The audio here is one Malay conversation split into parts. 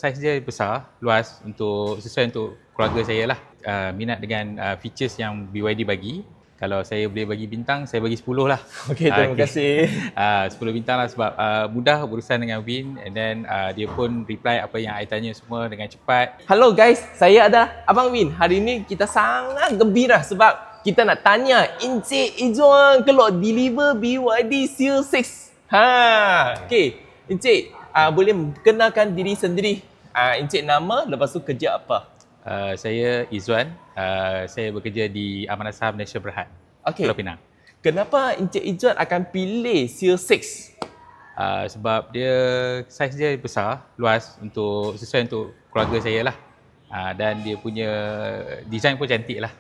saiz dia besar, luas sesuai untuk keluarga saya lah. Minat dengan features yang BYD bagi. Kalau saya boleh bagi bintang, saya bagi 10 lah. Okey, terima kasih. 10 bintang lah sebab mudah berurusan dengan Win, and then dia pun reply apa yang I tanya semua dengan cepat. Hello guys, saya adalah Abang Win. Hari ini kita sangat gembira sebab kita nak tanya Encik Izzuan kalau deliver BYD Seal 6. Okey, Encik, boleh kenalkan diri sendiri. Encik nama, lepas tu kerja apa? Saya Izzuan. Saya bekerja di Amanah Saham Malaysia Berhad, Okey. Pulau Pinang. Kenapa Encik Izzuan akan pilih Seal 6? Sebab dia saiz dia besar, luas sesuai untuk keluarga saya lah. Dan dia punya design pun cantik lah.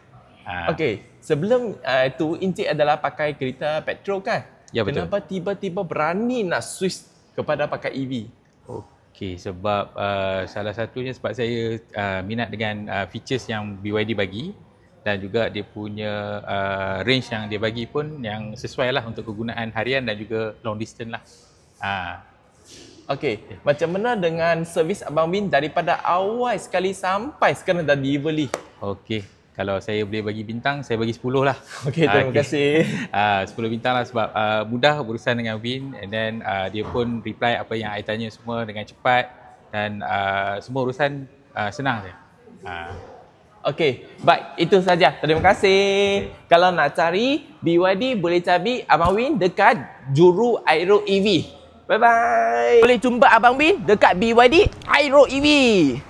Okey, sebelum itu Encik adalah pakai kereta petrol kan? Ya, betul. Kenapa tiba-tiba berani nak switch kepada pakai EV? Okey, sebab salah satunya sebab saya minat dengan features yang BYD bagi, dan juga dia punya range yang dia bagi pun yang sesuai lah untuk kegunaan harian dan juga long distance lah. Okey, macam mana dengan servis Abang Win daripada awal sekali sampai sekarang dah delivery? Okey, kalau saya boleh bagi bintang, saya bagi 10 lah. Okey, terima kasih. 10 bintang lah sebab mudah berurusan dengan Win, and then dia pun reply apa yang I tanya semua dengan cepat, dan semua urusan senang saja. Okey, baik, itu saja. Terima kasih. Kalau nak cari BYD boleh cari Abang Win dekat Juru Aero EV. Bye bye. Boleh jumpa Abang Win dekat BYD Aero EV.